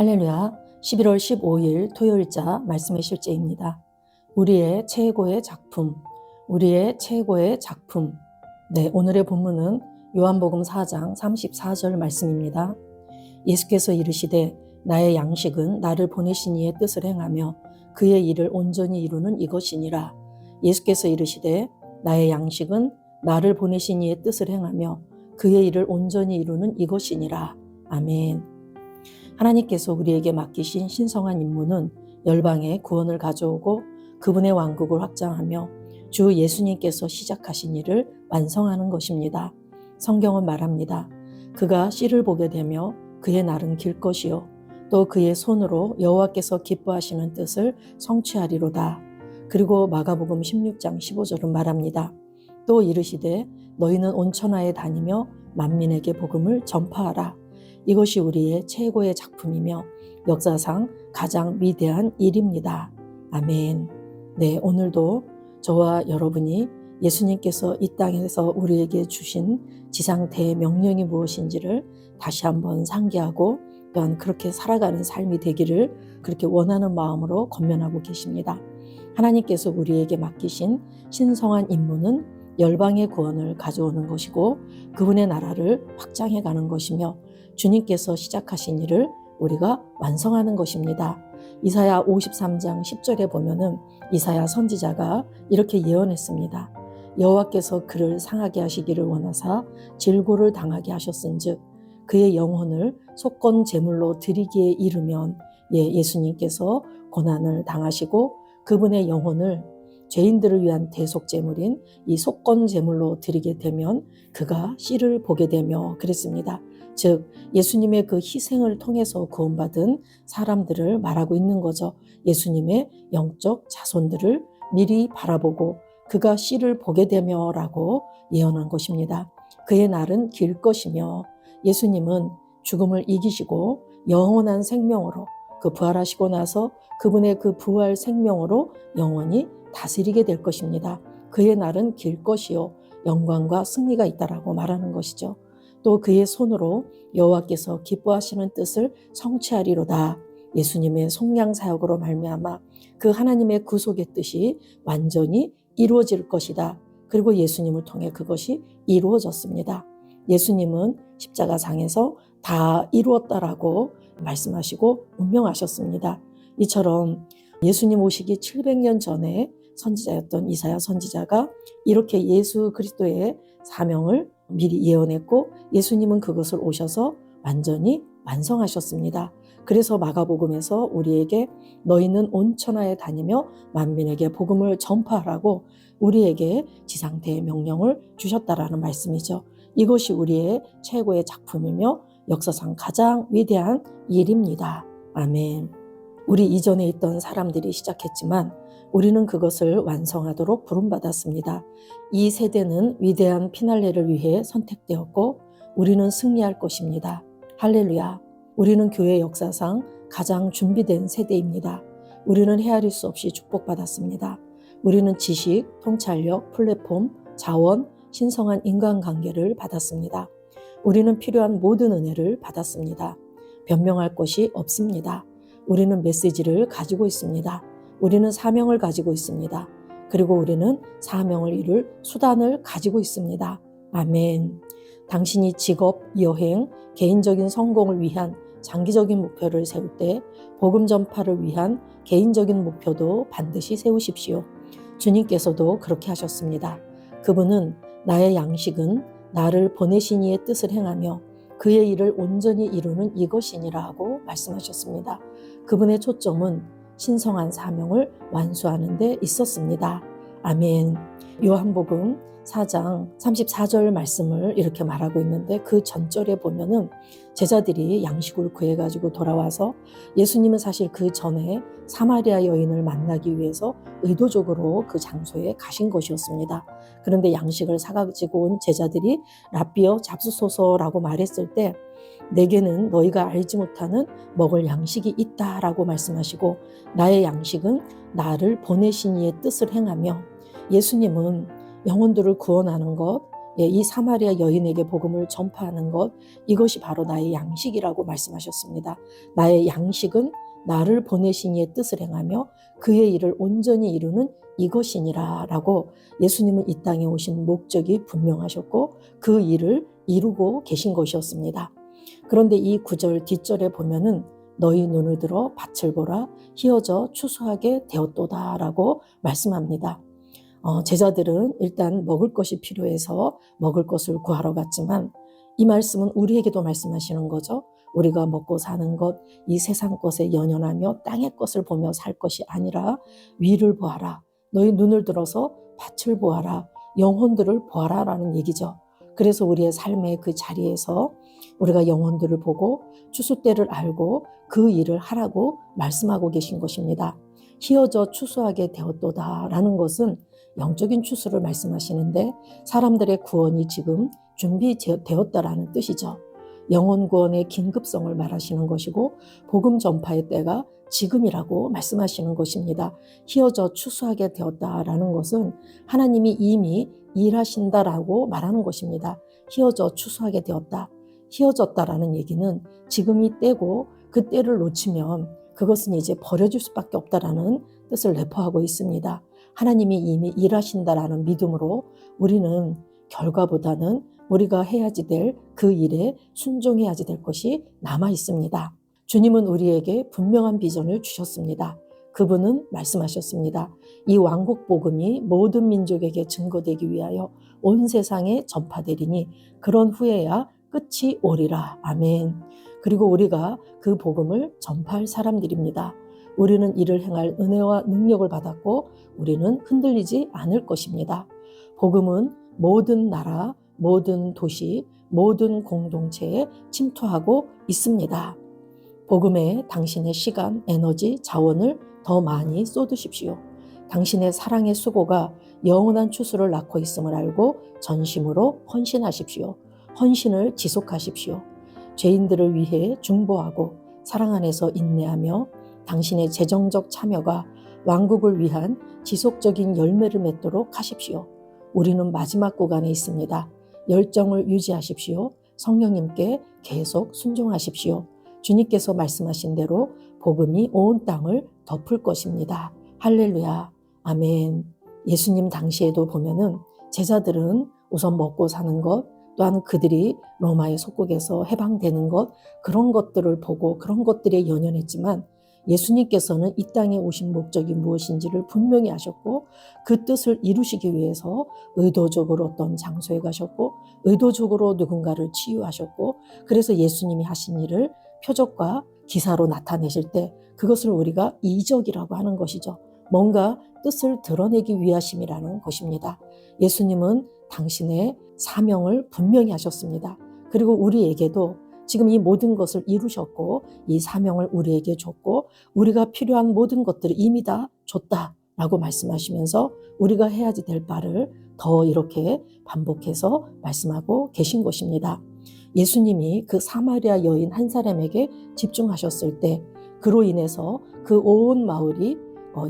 할렐루야. 11월 15일 토요일자 말씀의 실제입니다. 우리의 최고의 작품, 우리의 최고의 작품. 네, 오늘의 본문은 요한복음 4장 34절 말씀입니다. 예수께서 이르시되 나의 양식은 나를 보내신 이의 뜻을 행하며 그의 일을 온전히 이루는 이것이니라. 예수께서 이르시되 나의 양식은 나를 보내신 이의 뜻을 행하며 그의 일을 온전히 이루는 이것이니라. 아멘. 하나님께서 우리에게 맡기신 신성한 임무는 열방의 구원을 가져오고 그분의 왕국을 확장하며 주 예수님께서 시작하신 일을 완성하는 것입니다. 성경은 말합니다. 그가 씨를 보게 되며 그의 날은 길 것이요 또 그의 손으로 여호와께서 기뻐하시는 뜻을 성취하리로다. 그리고 마가복음 16장 15절은 말합니다. 또 이르시되 너희는 온 천하에 다니며 만민에게 복음을 전파하라. 이것이 우리의 최고의 작품이며 역사상 가장 위대한 일입니다. 아멘. 네, 오늘도 저와 여러분이 예수님께서 이 땅에서 우리에게 주신 지상태의 명령이 무엇인지를 다시 한번 상기하고 또한 그렇게 살아가는 삶이 되기를 그렇게 원하는 마음으로 권면하고 계십니다. 하나님께서 우리에게 맡기신 신성한 임무는 열방의 구원을 가져오는 것이고 그분의 나라를 확장해 가는 것이며 주님께서 시작하신 일을 우리가 완성하는 것입니다. 이사야 53장 10절에 보면은 이사야 선지자가 이렇게 예언했습니다. 여호와께서 그를 상하게 하시기를 원하사 질고를 당하게 하셨은즉 그의 영혼을 속건 제물로 드리기에 이르면 예수님께서 고난을 당하시고 그분의 영혼을 죄인들을 위한 대속 제물인 이 속건 제물로 드리게 되면 그가 씨를 보게 되며 그랬습니다. 즉 예수님의 그 희생을 통해서 구원받은 사람들을 말하고 있는 거죠. 예수님의 영적 자손들을 미리 바라보고 그가 씨를 보게 되며 라고 예언한 것입니다. 그의 날은 길 것이며 예수님은 죽음을 이기시고 영원한 생명으로 그 부활하시고 나서 그분의 그 부활 생명으로 영원히 다스리게 될 것입니다. 그의 날은 길 것이요 영광과 승리가 있다라고 말하는 것이죠. 또 그의 손으로 여호와께서 기뻐하시는 뜻을 성취하리로다. 예수님의 속량 사역으로 말미암아 그 하나님의 구속의 뜻이 완전히 이루어질 것이다. 그리고 예수님을 통해 그것이 이루어졌습니다. 예수님은 십자가상에서 다 이루었다라고 말씀하시고 운명하셨습니다. 이처럼 예수님 오시기 700년 전에 선지자였던 이사야 선지자가 이렇게 예수 그리스도의 사명을 미리 예언했고 예수님은 그것을 오셔서 완전히 완성하셨습니다. 그래서 마가복음에서 우리에게 너희는 온 천하에 다니며 만민에게 복음을 전파하라고 우리에게 지상태의 명령을 주셨다라는 말씀이죠. 이것이 우리의 최고의 작품이며 역사상 가장 위대한 일입니다. 아멘. 우리 이전에 있던 사람들이 시작했지만 우리는 그것을 완성하도록 부름받았습니다. 이 세대는 위대한 피날레를 위해 선택되었고 우리는 승리할 것입니다. 할렐루야. 우리는 교회 역사상 가장 준비된 세대입니다. 우리는 헤아릴 수 없이 축복받았습니다. 우리는 지식, 통찰력, 플랫폼, 자원, 신성한 인간관계를 받았습니다. 우리는 필요한 모든 은혜를 받았습니다. 변명할 것이 없습니다. 우리는 메시지를 가지고 있습니다. 우리는 사명을 가지고 있습니다. 그리고 우리는 사명을 이룰 수단을 가지고 있습니다. 아멘. 당신이 직업, 여행, 개인적인 성공을 위한 장기적인 목표를 세울 때 복음 전파를 위한 개인적인 목표도 반드시 세우십시오. 주님께서도 그렇게 하셨습니다. 그분은 나의 양식은 나를 보내신 이의 뜻을 행하며 그의 일을 온전히 이루는 이것이니라 하고 말씀하셨습니다. 그분의 초점은 신성한 사명을 완수하는 데 있었습니다. 아멘. 요한복음 4장 34절 말씀을 이렇게 말하고 있는데 그 전절에 보면은 제자들이 양식을 구해가지고 돌아와서 예수님은 사실 그 전에 사마리아 여인을 만나기 위해서 의도적으로 그 장소에 가신 것이었습니다. 그런데 양식을 사가지고 온 제자들이 라비어 잡수소서라고 말했을 때 내게는 너희가 알지 못하는 먹을 양식이 있다라고 말씀하시고 나의 양식은 나를 보내신 이의 뜻을 행하며 예수님은 영혼들을 구원하는 것, 이 사마리아 여인에게 복음을 전파하는 것, 이것이 바로 나의 양식이라고 말씀하셨습니다. 나의 양식은 나를 보내신 이의 뜻을 행하며 그의 일을 온전히 이루는 이것이니라 라고 예수님은 이 땅에 오신 목적이 분명하셨고 그 일을 이루고 계신 것이었습니다. 그런데 이 구절 뒷절에 보면은 너희 눈을 들어 밭을 보라 희어져 추수하게 되었도다 라고 말씀합니다. 제자들은 일단 먹을 것이 필요해서 먹을 것을 구하러 갔지만 이 말씀은 우리에게도 말씀하시는 거죠. 우리가 먹고 사는 것, 이 세상 것에 연연하며 땅의 것을 보며 살 것이 아니라 위를 보아라. 너희 눈을 들어서 밭을 보아라. 영혼들을 보아라 라는 얘기죠. 그래서 우리의 삶의 그 자리에서 우리가 영혼들을 보고 추수 때를 알고 그 일을 하라고 말씀하고 계신 것입니다. 희어져 추수하게 되었도다 라는 것은 영적인 추수를 말씀하시는데 사람들의 구원이 지금 준비되었다라는 뜻이죠. 영혼 구원의 긴급성을 말하시는 것이고 복음 전파의 때가 지금이라고 말씀하시는 것입니다. 희어져 추수하게 되었다라는 것은 하나님이 이미 일하신다라고 말하는 것입니다. 희어져 추수하게 되었다. 희어졌다라는 얘기는 지금이 때고 그 때를 놓치면 그것은 이제 버려질 수밖에 없다라는 뜻을 내포하고 있습니다. 하나님이 이미 일하신다라는 믿음으로 우리는 결과보다는 우리가 해야지 될 그 일에 순종해야지 될 것이 남아 있습니다. 주님은 우리에게 분명한 비전을 주셨습니다. 그분은 말씀하셨습니다. 이 왕국 복음이 모든 민족에게 증거되기 위하여 온 세상에 전파되리니 그런 후에야 끝이 오리라. 아멘. 그리고 우리가 그 복음을 전파할 사람들입니다. 우리는 이를 행할 은혜와 능력을 받았고 우리는 흔들리지 않을 것입니다. 복음은 모든 나라, 모든 도시, 모든 공동체에 침투하고 있습니다. 복음에 당신의 시간, 에너지, 자원을 더 많이 쏟으십시오. 당신의 사랑의 수고가 영원한 추수를 낳고 있음을 알고 전심으로 헌신하십시오. 헌신을 지속하십시오. 죄인들을 위해 중보하고 사랑 안에서 인내하며 당신의 재정적 참여가 왕국을 위한 지속적인 열매를 맺도록 하십시오. 우리는 마지막 구간에 있습니다. 열정을 유지하십시오. 성령님께 계속 순종하십시오. 주님께서 말씀하신 대로 복음이 온 땅을 덮을 것입니다. 할렐루야. 아멘. 예수님 당시에도 보면은 제자들은 우선 먹고 사는 것, 또한 그들이 로마의 속국에서 해방되는 것, 그런 것들을 보고 그런 것들에 연연했지만 예수님께서는 이 땅에 오신 목적이 무엇인지를 분명히 하셨고 그 뜻을 이루시기 위해서 의도적으로 어떤 장소에 가셨고 의도적으로 누군가를 치유하셨고 그래서 예수님이 하신 일을 표적과 기사로 나타내실 때 그것을 우리가 이적이라고 하는 것이죠. 뭔가 뜻을 드러내기 위하심이라는 것입니다. 예수님은 당신의 사명을 분명히 하셨습니다. 그리고 우리에게도 지금 이 모든 것을 이루셨고 이 사명을 우리에게 줬고 우리가 필요한 모든 것들을 이미 다 줬다라고 말씀하시면서 우리가 해야지 될 바를 더 이렇게 반복해서 말씀하고 계신 것입니다. 예수님이 그 사마리아 여인 한 사람에게 집중하셨을 때 그로 인해서 그 온 마을이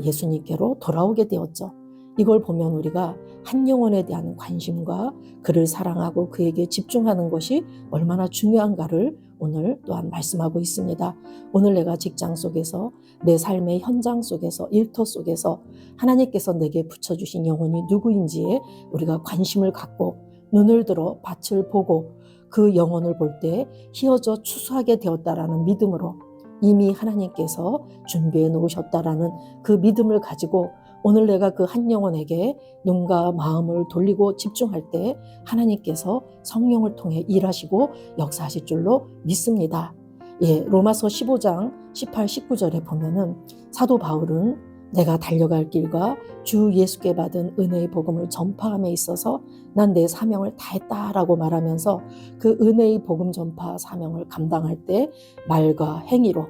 예수님께로 돌아오게 되었죠. 이걸 보면 우리가 한 영혼에 대한 관심과 그를 사랑하고 그에게 집중하는 것이 얼마나 중요한가를 오늘 또한 말씀하고 있습니다. 오늘 내가 직장 속에서 내 삶의 현장 속에서 일터 속에서 하나님께서 내게 붙여주신 영혼이 누구인지에 우리가 관심을 갖고 눈을 들어 밭을 보고 그 영혼을 볼 때 희어져 추수하게 되었다라는 믿음으로 이미 하나님께서 준비해 놓으셨다라는 그 믿음을 가지고 오늘 내가 그 한 영혼에게 눈과 마음을 돌리고 집중할 때 하나님께서 성령을 통해 일하시고 역사하실 줄로 믿습니다. 로마서 15장 18, 19절에 보면은 사도 바울은 내가 달려갈 길과 주 예수께 받은 은혜의 복음을 전파함에 있어서 난 내 사명을 다했다라고 말하면서 그 은혜의 복음 전파 사명을 감당할 때 말과 행위로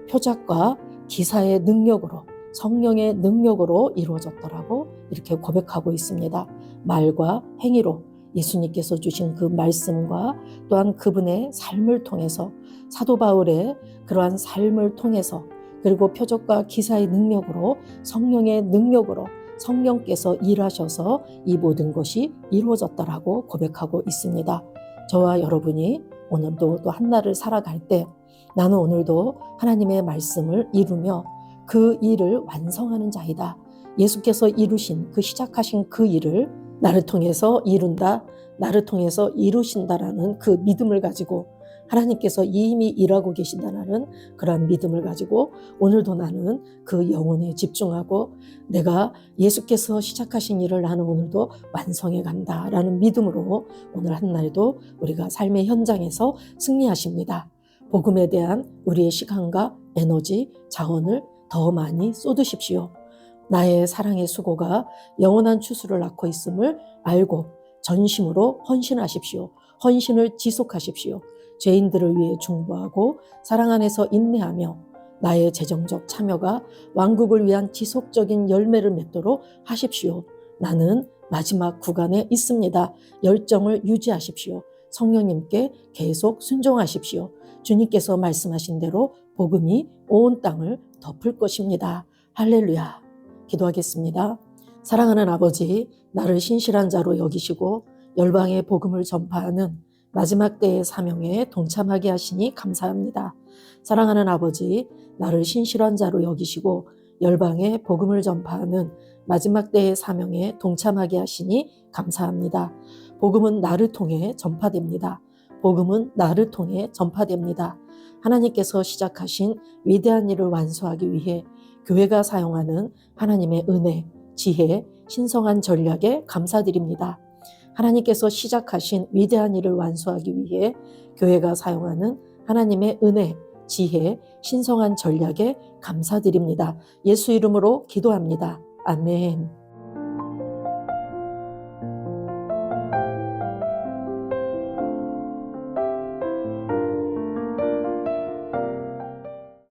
표적과 기사의 능력으로 성령의 능력으로 이루어졌더라고 이렇게 고백하고 있습니다. 말과 행위로 예수님께서 주신 그 말씀과 또한 그분의 삶을 통해서 사도 바울의 그러한 삶을 통해서 그리고 표적과 기사의 능력으로 성령의 능력으로 성령께서 일하셔서 이 모든 것이 이루어졌다라고 고백하고 있습니다. 저와 여러분이 오늘도 또 한 날을 살아갈 때 나는 오늘도 하나님의 말씀을 이루며 그 일을 완성하는 자이다. 예수께서 이루신 그 시작하신 그 일을 나를 통해서 이룬다. 나를 통해서 이루신다라는 그 믿음을 가지고 하나님께서 이미 일하고 계신다라는 그러한 믿음을 가지고 오늘도 나는 그 영혼에 집중하고 내가 예수께서 시작하신 일을 나는 오늘도 완성해 간다라는 믿음으로 오늘 한 날도 우리가 삶의 현장에서 승리하십니다. 복음에 대한 우리의 시간과 에너지, 자원을 더 많이 쏟으십시오. 나의 사랑의 수고가 영원한 추수를 낳고 있음을 알고 전심으로 헌신하십시오. 헌신을 지속하십시오. 죄인들을 위해 중보하고 사랑 안에서 인내하며 나의 재정적 참여가 왕국을 위한 지속적인 열매를 맺도록 하십시오. 나는 마지막 구간에 있습니다. 열정을 유지하십시오. 성령님께 계속 순종하십시오. 주님께서 말씀하신 대로 복음이 온 땅을 덮을 것입니다. 할렐루야. 기도하겠습니다. 사랑하는 아버지, 나를 신실한 자로 여기시고 열방의 복음을 전파하는 마지막 때의 사명에 동참하게 하시니 감사합니다. 사랑하는 아버지, 나를 신실한 자로 여기시고 열방의 복음을 전파하는 마지막 때의 사명에 동참하게 하시니 감사합니다. 복음은 나를 통해 전파됩니다. 복음은 나를 통해 전파됩니다. 하나님께서 시작하신 위대한 일을 완수하기 위해 교회가 사용하는 하나님의 은혜, 지혜, 신성한 전략에 감사드립니다. 하나님께서 시작하신 위대한 일을 완수하기 위해 교회가 사용하는 하나님의 은혜, 지혜, 신성한 전략에 감사드립니다. 예수 이름으로 기도합니다. 아멘.